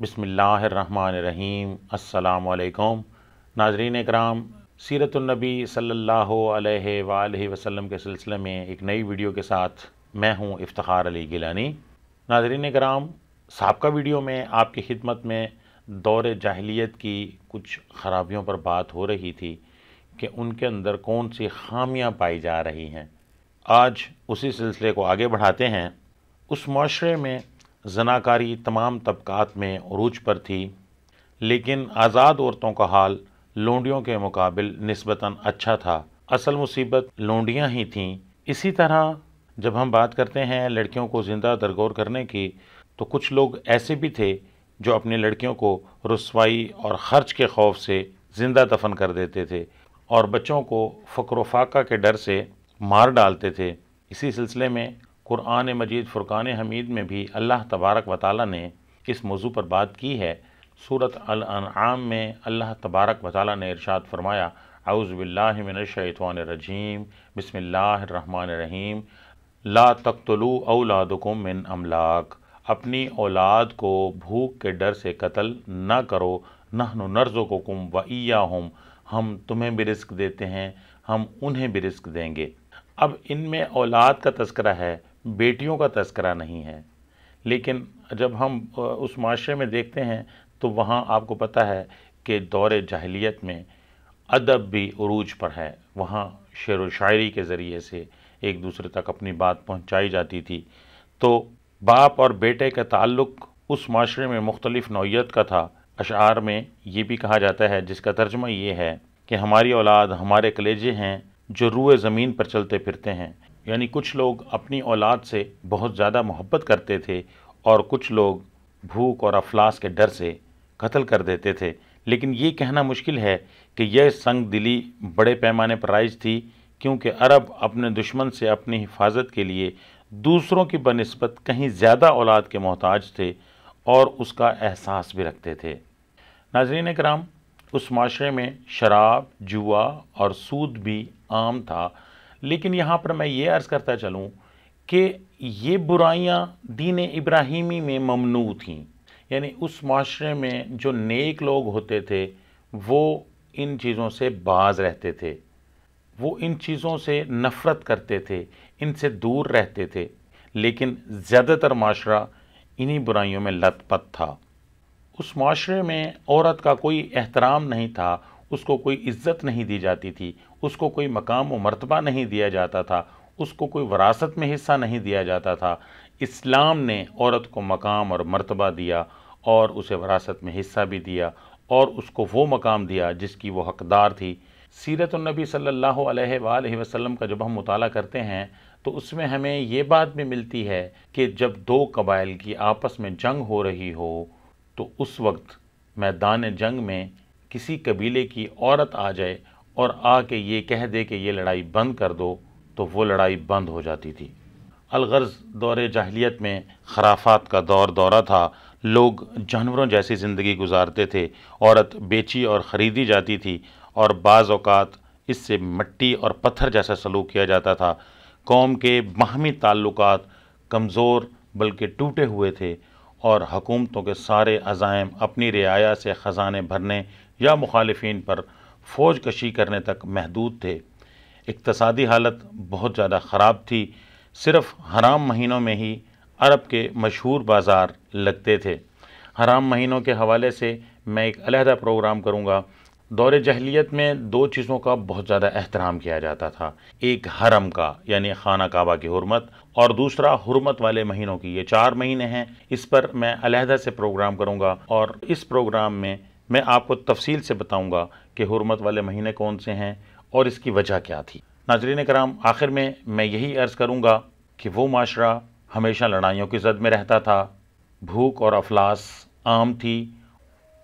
बिस्मिल्लाहिर्रहमानिर्रहीम। अस्सलामु अलैकुम। नाज़रीन इकराम, सीरतुन्नबी सल्लल्लाहु अलैहि वालैहि वसल्लम के सिलसिले में एक नई वीडियो के साथ मैं हूं इफ्तिखार अली गिलानी। नाज़रीन इकराम, साबका वीडियो में आपकी खिदमत में दौर जाहिलियत की कुछ ख़राबियों पर बात हो रही थी कि उनके अंदर कौन सी खामियां पाई जा रही हैं। आज उसी सिलसिले को आगे बढ़ाते हैं। उस माशरे में ज़नाकारी तमाम तबकात में उरूज पर थी, लेकिन आज़ाद औरतों का हाल लोंडियों के मुकाबिल निस्बतन अच्छा था। असल मुसीबत लोंडियां ही थीं। इसी तरह जब हम बात करते हैं लड़कियों को ज़िंदा दरगोर करने की, तो कुछ लोग ऐसे भी थे जो अपनी लड़कियों को रुसवाई और ख़र्च के खौफ से ज़िंदा दफन कर देते थे और बच्चों को फ़क्र फाका के डर से मार डालते थे। इसी सिलसिले में कुरान मजीद फ़ुरक़ान हमीद में भी अल्लाह तबारक व तआला ने इस मौजू पर बात की है। सूरत अल-अनआम में अल्लाह तबारक व तआला ने इरशाद फरमाया, औज़ु बिल्लाहि मिनश शैतानिर रजीम, बिस्मिल्लाहिर रहमानिर रहीम, ला तक़्तुलू औलादकुम मिन अमलाक। अपनी औलाद को भूख के डर से कत्ल न करो। नहनु नर्ज़ुकुकुम व इय्याहुम, हम तुम्हें भी रिस्क देते हैं, हम उन्हें भी रिस्क देंगे। अब इनमें औलाद का तज़किरा है, बेटियों का तज़किरा नहीं है। लेकिन जब हम उस माशरे में देखते हैं तो वहाँ आपको पता है कि दौर जाहिलियत में अदब भी उरूज पर है। वहाँ शेर व शायरी के ज़रिए से एक दूसरे तक अपनी बात पहुँचाई जाती थी। तो बाप और बेटे का ताल्लुक़ उस माशरे में मुख्तलिफ़ नौइयत का था। अशआर में ये भी कहा जाता है, जिसका तर्जुमा ये है कि हमारी औलाद हमारे कलेजे हैं जो रूए ज़मीन पर चलते फिरते हैं। यानी कुछ लोग अपनी औलाद से बहुत ज़्यादा मोहब्बत करते थे और कुछ लोग भूख और अफलास के डर से कत्ल कर देते थे। लेकिन ये कहना मुश्किल है कि यह संग दिली बड़े पैमाने पर राइज थी, क्योंकि अरब अपने दुश्मन से अपनी हिफाजत के लिए दूसरों की बनिस्बत कहीं ज़्यादा औलाद के मोहताज थे और उसका एहसास भी रखते थे। नाज़रीन इकराम, उस माशरे में शराब, जुआ और सूद भी आम था। लेकिन यहाँ पर मैं ये अर्ज़ करता चलूँ कि ये बुराइयाँ दीन इब्राहीमी में ममनू थीं। यानी उस माशरे में जो नेक लोग होते थे वो इन चीज़ों से बाज रहते थे, वो इन चीज़ों से नफ़रत करते थे, इनसे दूर रहते थे। लेकिन ज़्यादातर माशरा इन्हीं बुराइयों में लथपथ था। उस माशरे में औरत का कोई एहतराम नहीं था, उसको कोई इज़्ज़त नहीं दी जाती थी, उसको कोई मकाम व मर्तबा नहीं दिया जाता था, उसको कोई वरासत में हिस्सा नहीं दिया जाता था। इस्लाम ने औरत को मकाम और मर्तबा दिया और उसे वरासत में हिस्सा भी दिया और उसको वो मकाम दिया जिसकी वो हकदार थी। सीरतुन्नबी सल्लल्लाहु अलैहि वालैहि वसल्लम का जब हम मुताला करते हैं तो उसमें हमें ये बात भी मिलती है कि जब दो कबाइल की आपस में जंग हो रही हो तो उस वक्त मैदान जंग में किसी कबीले की औरत आ जाए और आके ये कह दे कि ये लड़ाई बंद कर दो, तो वो लड़ाई बंद हो जाती थी। अलगर्ज़ दौर जाहिलियत में खराफात का दौरा था। लोग जानवरों जैसी ज़िंदगी गुजारते थे। औरत बेची और ख़रीदी जाती थी और बाज़ औक़ात इससे मिट्टी और पत्थर जैसा सलूक किया जाता था। कौम के बाहमी ताल्लुकात कमज़ोर बल्कि टूटे हुए थे और हुकूमतों के सारे अज़ाइम अपनी रियाया से ख़जाने भरने या मुखालिफिन पर फ़ौज कशी करने तक महदूद थे। इक़्तिसादी हालत बहुत ज़्यादा ख़राब थी। सिर्फ़ हराम महीनों में ही अरब के मशहूर बाज़ार लगते थे। हराम महीनों के हवाले से मैं एक अलहदा प्रोग्राम करूँगा। दौर जहलियत में दो चीज़ों का बहुत ज़्यादा एहतराम किया जाता था, एक हरम का यानी खाना काबा की हुर्मत और दूसरा हुर्मत वाले महीनों की। ये 4 महीने हैं, इस पर मैं अलहदा से प्रोग्राम करूँगा और इस प्रोग्राम में मैं आपको तफसील से बताऊँगा कि हुर्मत वाले महीने कौन से हैं और इसकी वजह क्या थी। नाज़रीन कराम, आखिर में मैं यही अर्ज़ करूँगा कि वो माशरा हमेशा लड़ाइयों की ज़द में रहता था, भूख और अफलास आम थी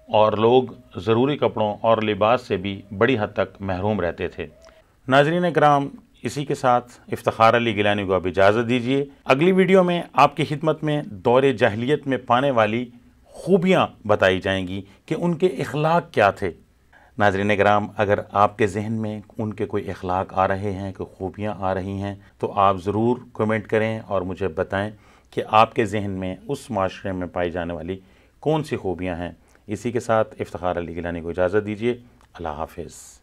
और लोग ज़रूरी कपड़ों और लिबास से भी बड़ी हद तक महरूम रहते थे। नाज़रीन कराम, इसी के साथ इफ्तिखार अली गिलानी को अब इजाज़त दीजिए। अगली वीडियो में आपकी खिदमत में दौर जाहिलियत में पाने वाली खूबियाँ बताई जाएंगी कि उनके इखलाक क्या थे। नाज़रीन कराम, अगर आपके जहन में उनके कोई इखलाक आ रहे हैं, कोई खूबियाँ आ रही हैं, तो आप ज़रूर कमेंट करें और मुझे बताएं कि आपके जहन में उस माशरे में पाई जाने वाली کون سی خوبیاں ہیں؟ اسی کے ساتھ افتخار علی گیلانی کو اجازت دیجیے، اللہ حافظ۔